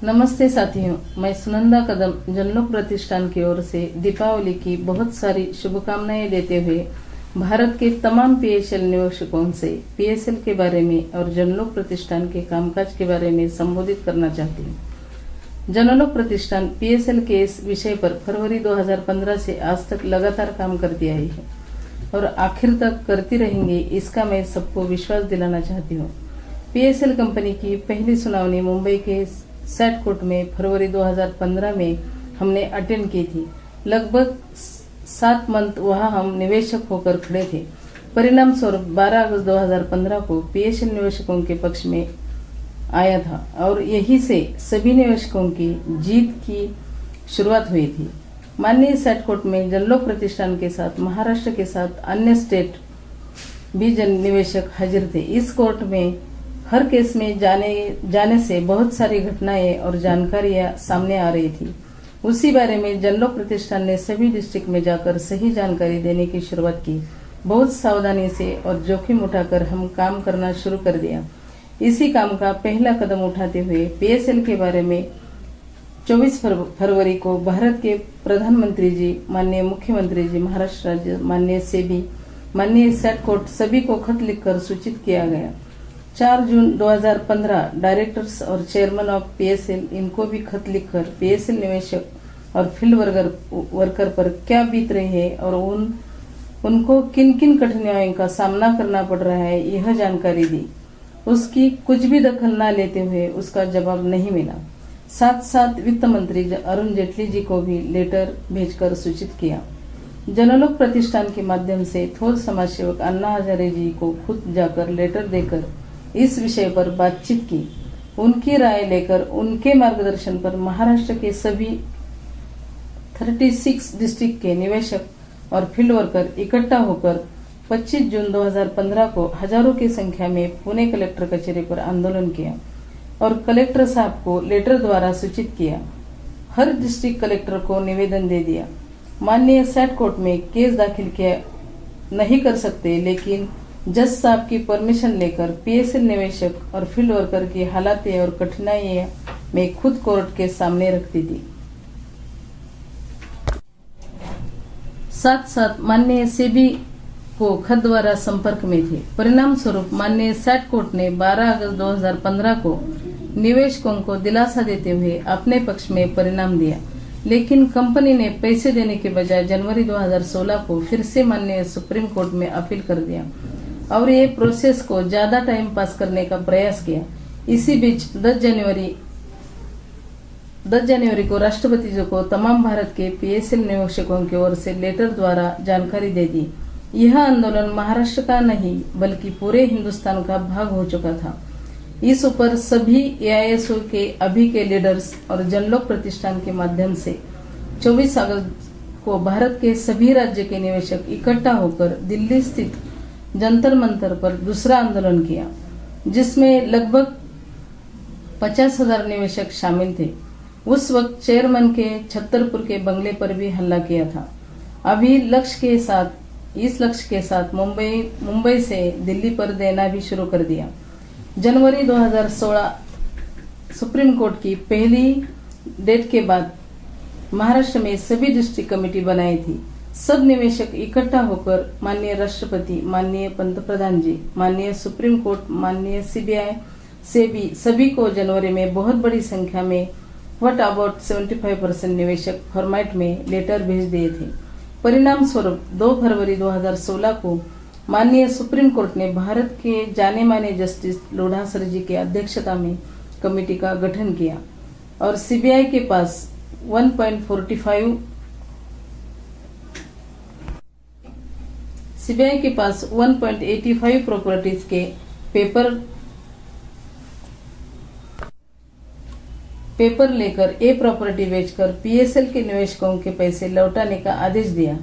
नमस्ते साथियों, मैं सुनंदा कदम जनलोक प्रतिष्ठान की ओर से दीपावली की बहुत सारी शुभकामनाएं देते हुए भारत के तमाम पीएसएल निवेशकों से पीएसएल के बारे में और जनलोक प्रतिष्ठान के कामकाज के बारे में संबोधित करना चाहती हूँ। जनलोक प्रतिष्ठान पीएसएल के इस विषय पर फरवरी 2015 से आज तक लगातार काम करती आई है और आखिर तक करती रहेंगी, इसका मैं सबको विश्वास दिलाना चाहती हूँ। पीएसएल कंपनी की पहली सुनावनी मुंबई के सैट कोर्ट में फरवरी 2015 में हमने अटेंड की थी। लगभग 7 मंथ वहां हम निवेशक होकर खड़े थे। परिणाम स्वरूप 12 अगस्त 2015 को पीएसएल निवेशकों के पक्ष में आया था और यही से सभी निवेशकों की जीत की शुरुआत हुई थी। माननीय सैट कोर्ट में जनलोक प्रतिष्ठान के साथ महाराष्ट्र के साथ अन्य स्टेट भी निवेशक हाजिर थे। इस कोर्ट में हर केस में जाने से बहुत सारी घटनाएं और जानकारियां सामने आ रही थी। उसी बारे में जनलोक प्रतिष्ठान ने सभी डिस्ट्रिक्ट में जाकर सही जानकारी देने की शुरुआत की। बहुत सावधानी से और जोखिम उठाकर हम काम करना शुरू कर दिया। इसी काम का पहला कदम उठाते हुए पीएसएल के बारे में 24 फरवरी को भारत के प्रधानमंत्री जी, माननीय मुख्यमंत्री जी, महाराष्ट्र राज्य, माननीय सेबी, माननीय सैट कोर्ट सभी को खत लिखकर सूचित किया गया। 4 जून 2015 डायरेक्टर्स और चेयरमैन ऑफ पीएसएल इनको भी खत लिखकर पीएसएल निवेशक और फील्ड वर्कर पर क्या बीत रही है और उनको किन किन कठिनाइयों का सामना करना पड़ रहा है, यह जानकारी दी। उसकी कुछ भी दखल न लेते हुए उसका जवाब नहीं मिला। साथ साथ वित्त मंत्री अरुण जेटली जी को भी लेटर भेजकर सूचित किया। जनलोक प्रतिष्ठान के माध्यम से थोर समाज सेवक अन्ना हजारे जी को खुद जाकर लेटर देकर इस विषय पर बातचीत की। उनकी राय लेकर उनके मार्गदर्शन पर महाराष्ट्र के सभी 36 डिस्ट्रिक्ट के निवेशक और फील्ड वर्कर इकट्ठा होकर 25 जून 2015 को हजारों की संख्या में पुणे कलेक्टर कचहरी पर आंदोलन किया और कलेक्टर साहब को लेटर द्वारा सूचित किया। हर डिस्ट्रिक्ट कलेक्टर को निवेदन दे दिया। माननीय सैट कोर्ट में केस दाखिल किया नहीं कर सकते, लेकिन जज साहब की परमिशन लेकर पीएसएल निवेशक और फील्ड वर्कर की हालातें और कठिनाइयां मैं खुद कोर्ट के सामने रखती थी। साथ साथ माननीय सेबी को खत द्वारा संपर्क में थे। परिणाम स्वरूप माननीय सैट कोर्ट ने 12 अगस्त 2015 को निवेशकों को दिलासा देते हुए अपने पक्ष में परिणाम दिया, लेकिन कंपनी ने पैसे देने के बजाय जनवरी 2016 को फिर से माननीय सुप्रीम कोर्ट में अपील कर दिया और ये प्रोसेस को ज्यादा टाइम पास करने का प्रयास किया। इसी बीच 10 जनवरी को राष्ट्रपति जी को तमाम भारत के पीएसएल निवेशकों की ओर से लेटर द्वारा जानकारी दे दी। यह आंदोलन महाराष्ट्र का नहीं बल्कि पूरे हिंदुस्तान का भाग हो चुका था। इस ऊपर सभी एआईएसओ के अभी के लीडर्स और जनलोक प्रतिष्ठान के माध्यम से 24 अगस्त को भारत के सभी राज्य के निवेशक इकट्ठा होकर दिल्ली स्थित जंतर मंतर पर दूसरा आंदोलन किया, जिसमें लगभग 50,000 निवेशक शामिल थे। उस वक्त चेयरमैन के छतरपुर के बंगले पर भी हमला किया था। अभी इस लक्ष्य के साथ मुंबई से दिल्ली पर देना भी शुरू कर दिया। जनवरी 2016 सुप्रीम कोर्ट की पहली डेट के बाद महाराष्ट्र में सभी डिस्ट्रिक्ट कमेटी बनाई थी। सब निवेशक इकट्ठा होकर माननीय राष्ट्रपति, माननीय पंतप्रधान जी, माननीय सुप्रीम कोर्ट, माननीय सीबीआई, सेबी सभी को जनवरी में बहुत बड़ी संख्या में व्हाट अबाउट 75% निवेशक फॉर्मेट में लेटर भेज दिए थे। परिणाम स्वरूप 2 फरवरी 2016 को माननीय सुप्रीम कोर्ट ने भारत के जाने माने जस्टिस लोढ़ासर जी की अध्यक्षता में कमेटी का गठन किया और सीबीआई के पास 1.85 प्रॉपर्टीज के पेपर लेकर ए प्रॉपर्टी बेचकर पीएसएल के निवेशकों के पैसे लौटाने का आदेश दिया।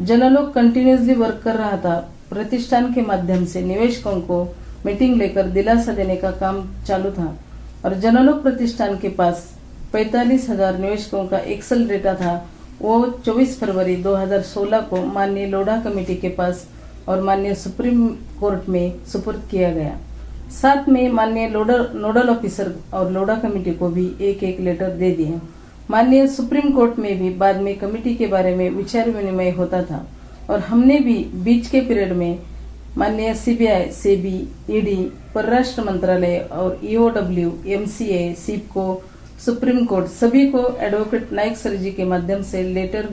जनलोक कंटिन्यूसली वर्क कर रहा था। प्रतिष्ठान के माध्यम से निवेशकों को मीटिंग लेकर दिलासा देने का काम चालू था और जनलोक प्रतिष्ठान के पास 45,000 निवेशकों का एक्सेल डेटा था। वो 24 फरवरी 2016 को माननीय लोढ़ा कमेटी के पास और माननीय सुप्रीम कोर्ट में सुपुर्द किया गया। साथ में माननीय नोडल ऑफिसर और लोढ़ा कमेटी को भी एक एक लेटर दे दिए। माननीय सुप्रीम कोर्ट में भी बाद में कमेटी के बारे में विचार विनिमय होता था और हमने भी बीच के पीरियड में माननीय सीबीआई, सेबी, ईडी, परराष्ट्र मंत्रालय और ईओडब्ल्यू, एमसीए, सिपको, सुप्रीम कोर्ट सभी को एडवोकेट नाइक सर जी के माध्यम से लेटर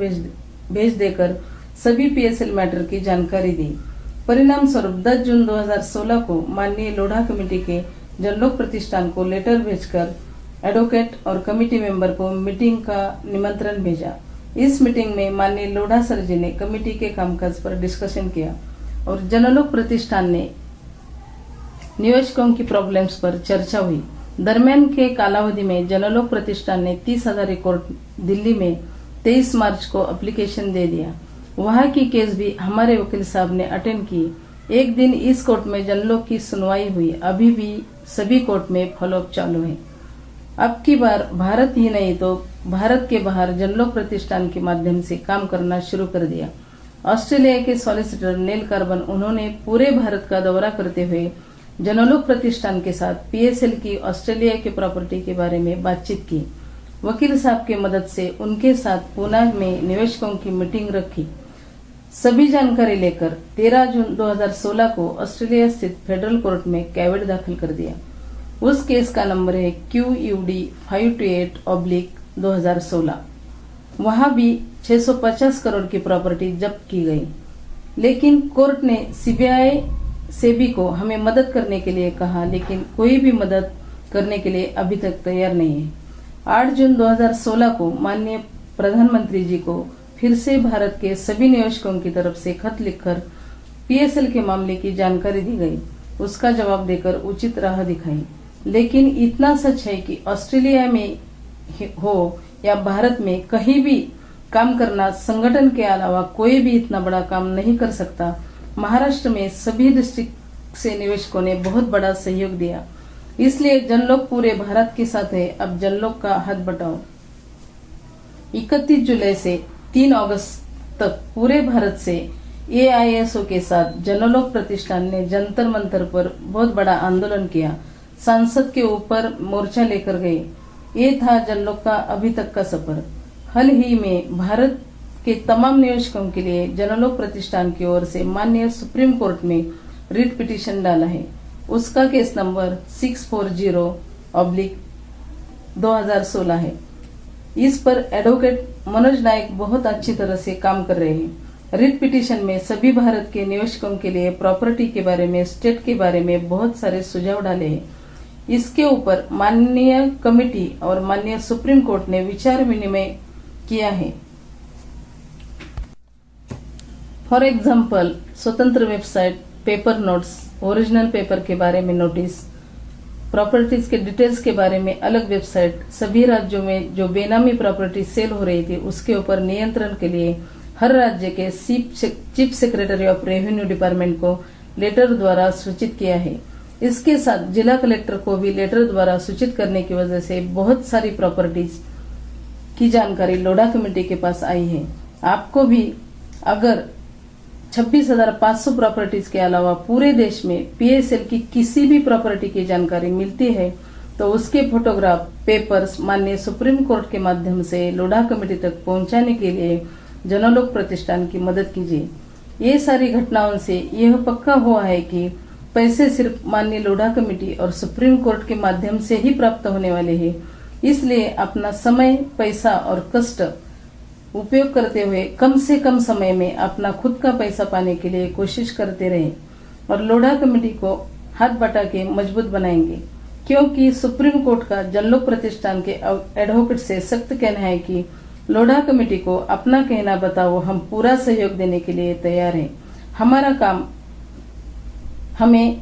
भेज देकर सभी पीएसएल मैटर की जानकारी दी। परिणाम स्वरूप 10 जून 2016 को माननीय लोढ़ा कमेटी के जनलोक प्रतिष्ठान को लेटर भेजकर एडवोकेट और कमेटी मेंबर को मीटिंग का निमंत्रण भेजा। इस मीटिंग में माननीय लोढ़ा सर जी ने कमेटी के कामकाज पर डिस्कशन किया और जनलोक प्रतिष्ठान ने निवेशकों की प्रॉब्लम्स पर चर्चा हुई। दरमियान के कालावधि में जनलोक प्रतिष्ठान ने 30,000 कोर्ट दिल्ली में 23 मार्च को एप्लीकेशन दे दिया। वहां की केस भी हमारे वकील साहब ने अटेंड की। एक दिन इस कोर्ट में जनलोक की सुनवाई हुई। अभी भी सभी कोर्ट में फॉलोअप चालू है। अब की बार भारत ही नहीं तो भारत के बाहर जनलोक प्रतिष्ठान के माध्यम से काम करना शुरू कर दिया। ऑस्ट्रेलिया के सॉलिसिटर नेल कार्बन उन्होंने पूरे भारत का दौरा करते हुए जनलोक प्रतिष्ठान के साथ पीएसएल की ऑस्ट्रेलिया की प्रॉपर्टी के बारे में बातचीत की। वकील साहब की मदद से उनके साथ पुणे में निवेशकों की मीटिंग रखी। सभी जानकारी लेकर 13 जून 2016 को ऑस्ट्रेलिया स्थित फेडरल कोर्ट में कैविट दाखिल कर दिया। उस केस का नंबर है QUD 528/2016। वहां भी 650 करोड़ की प्रॉपर्टी जब्त की गई, लेकिन कोर्ट ने सीबीआई, सेबी को हमें मदद करने के लिए कहा, लेकिन कोई भी मदद करने के लिए अभी तक तैयार नहीं है। 8 जून 2016 को माननीय प्रधानमंत्री जी को फिर से भारत के सभी निवेशकों की तरफ से खत लिखकर पीएसएल के मामले की जानकारी दी गई। उसका जवाब देकर उचित राह दिखाई। लेकिन इतना सच है कि ऑस्ट्रेलिया में हो या भारत में कहीं भी काम करना संगठन के अलावा कोई भी इतना बड़ा काम नहीं कर सकता। महाराष्ट्र में सभी डिस्ट्रिक्ट से निवेशकों ने बहुत बड़ा सहयोग दिया, इसलिए जनलोक पूरे भारत के साथ है। अब जनलोक का हाथ बटाओ। 31 जुलाई से 3 अगस्त तक पूरे भारत से AISO के साथ जनलोक प्रतिष्ठान ने जंतर मंतर पर बहुत बड़ा आंदोलन किया। संसद के ऊपर मोर्चा लेकर गए। ये था जनलोक का अभी तक का सफर। हाल ही में भारत के तमाम निवेशकों के लिए जनलोक प्रतिष्ठान की ओर से माननीय सुप्रीम कोर्ट में रिट पिटीशन डाला है। उसका केस नंबर 640/2016 है। इस पर एडवोकेट मनोज नायक बहुत अच्छी तरह से काम कर रहे हैं। रिट पिटीशन में सभी भारत के निवेशकों के लिए प्रॉपर्टी के बारे में, स्टेट के बारे में बहुत सारे सुझाव डाले हैं। इसके ऊपर माननीय कमेटी और माननीय सुप्रीम कोर्ट ने विचार विनिमय किया है। फॉर एग्जाम्पल, स्वतंत्र website, paper notes, original paper के बारे में नोटिस, प्रॉपर्टीज के डिटेल्स के बारे में अलग वेबसाइट, सभी राज्यों में जो बेनामी प्रॉपर्टी सेल हो रही थी उसके ऊपर नियंत्रण के लिए हर राज्य के chief secretary of revenue department को लेटर द्वारा सूचित किया है। इसके साथ जिला कलेक्टर को भी लेटर द्वारा सूचित करने की वजह से बहुत सारी प्रॉपर्टीज की जानकारी लोढ़ा कमेटी के पास आई है। आपको भी अगर 26,500 प्रॉपर्टीज के अलावा पूरे देश में पीएसएल की किसी भी प्रॉपर्टी की जानकारी मिलती है तो उसके फोटोग्राफ, पेपर्स माननीय सुप्रीम कोर्ट के माध्यम से लोढ़ा कमेटी तक पहुंचाने के लिए जनलोक प्रतिष्ठान की मदद कीजिए। ये सारी घटनाओं से यह पक्का हुआ है कि पैसे सिर्फ माननीय लोढ़ा कमेटी और सुप्रीम कोर्ट के माध्यम से ही प्राप्त होने वाले हैं। इसलिए अपना समय, पैसा और कष्ट उपयोग करते हुए कम से कम समय में अपना खुद का पैसा पाने के लिए कोशिश करते रहें और लोढ़ा कमेटी को हाथ बटा के मजबूत बनाएंगे, क्योंकि सुप्रीम कोर्ट का जनलोक प्रतिष्ठान के एडवोकेट से सख्त कहना है कि लोढ़ा कमेटी को अपना कहना बताओ, हम पूरा सहयोग देने के लिए तैयार हैं। हमारा काम हमें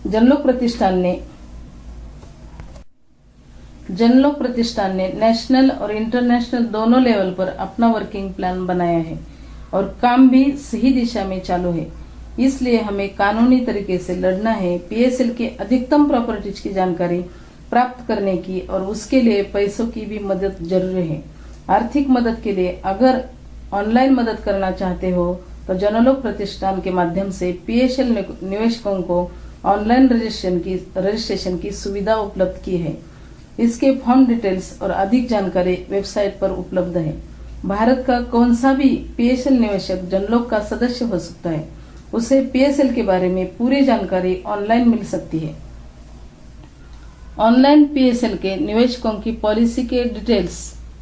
जनलोक प्रतिष्ठान ने नेशनल और इंटरनेशनल दोनों लेवल पर अपना वर्किंग प्लान बनाया है और काम भी सही दिशा में चालू है। इसलिए हमें कानूनी तरीके से लड़ना है। पीएसएल की अधिकतम प्रॉपर्टीज की जानकारी प्राप्त करने की और उसके लिए पैसों की भी मदद जरूरी है। आर्थिक मदद के लिए अगर ऑनलाइन मदद करना चाहते हो तो जनलोक प्रतिष्ठान के माध्यम से पीएसएल निवेशकों को ऑनलाइन रजिस्ट्रेशन की सुविधा उपलब्ध की है। इसके फॉर्म डिटेल्स और अधिक जानकारी वेबसाइट पर उपलब्ध है। भारत का कौन सा भी पीएसएल निवेशक जनलोक का सदस्य हो सकता है। उसे पीएसएल के बारे में पूरी जानकारी ऑनलाइन मिल सकती है। ऑनलाइन पीएसएल के निवेशकों की पॉलिसी के डिटेल्स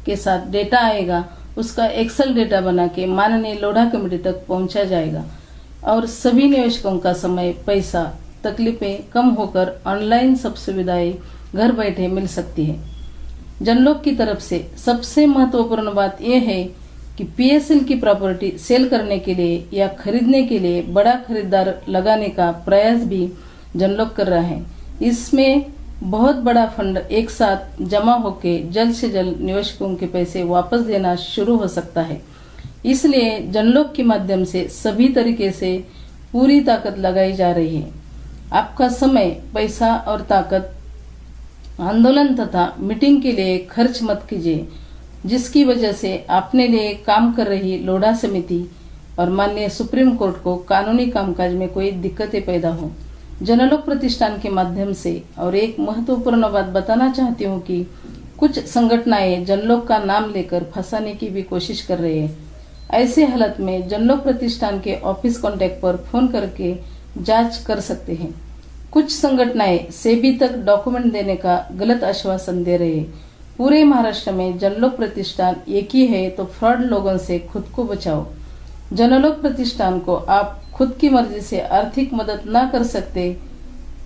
के साथ डेटा आएगा। उसका एक्सेल डेटा बना के माननीय लोढ़ा कमेटी तक पहुंचा जाएगा और सभी निवेशकों का समय, पैसा, तकलीफें कम होकर ऑनलाइन सब सुविधाएं घर बैठे मिल सकती है। जनलोक की तरफ से सबसे महत्वपूर्ण बात यह है कि पीएसएल की प्रॉपर्टी सेल करने के लिए या खरीदने के लिए बड़ा खरीदार लगाने का प्रयास भी जनलोक कर रहा है। इसमें बहुत बड़ा फंड एक साथ जमा होकर जल्द से जल्द निवेशकों के पैसे वापस देना शुरू हो सकता है। इसलिए जनलोक के माध्यम से सभी तरीके से पूरी ताकत लगाई जा रही है। आपका समय, पैसा और ताकत आंदोलन तथा मीटिंग के लिए खर्च मत कीजिए, जिसकी वजह से अपने लिए काम कर रही लोढ़ा समिति और माननीय सुप्रीम कोर्ट को कानूनी कामकाज में कोई दिक्कतें पैदा हो। जनलोक प्रतिष्ठान के माध्यम से और एक महत्वपूर्ण बात बताना चाहती हूँ कि कुछ संगठनाएं जनलोक का नाम लेकर फंसाने की भी कोशिश कर रही है। ऐसे हालत में जनलोक प्रतिष्ठान के ऑफिस कांटेक्ट पर फोन करके जांच कर सकते हैं। कुछ संगठनाएं सेबी तक डॉक्यूमेंट देने का गलत आश्वासन दे रहे हैं। पूरे महाराष्ट्र में जनलोक प्रतिष्ठान एक ही है, तो फ्रॉड लोगों से खुद को बचाओ। जनलोक प्रतिष्ठान को आप खुद की मर्जी से आर्थिक मदद ना कर सकते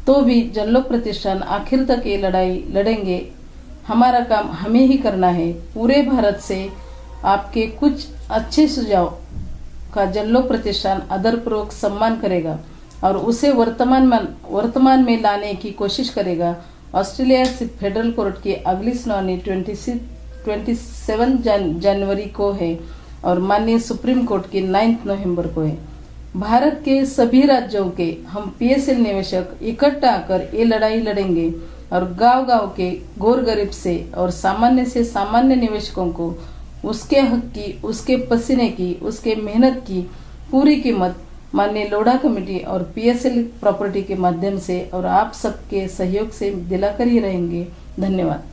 तो भी जनलोक प्रतिष्ठान आखिर तक ये लड़ाई लड़ेंगे। हमारा काम हमें ही करना है। पूरे भारत से आपके कुछ अच्छे सुझाव का जनलोक प्रतिष्ठान आदरपूर्वक सम्मान करेगा और उसे वर्तमान में लाने की कोशिश करेगा। ऑस्ट्रेलिया स्थित फेडरल कोर्ट की अगली सुनवाई 27 जनवरी को है और माननीय सुप्रीम कोर्ट की 9 नवंबर को है। भारत के सभी राज्यों के हम पीएसएल निवेशक इकट्ठा आकर ये लड़ाई लड़ेंगे और गांव-गांव के गोर गरीब से और सामान्य से सामान्य निवेशकों को उसके हक की, उसके पसीने की, उसके मेहनत की पूरी कीमत माननीय लोढ़ा कमेटी और पीएसएल प्रॉपर्टी के माध्यम से और आप सबके सहयोग से दिलाकर ही रहेंगे। धन्यवाद।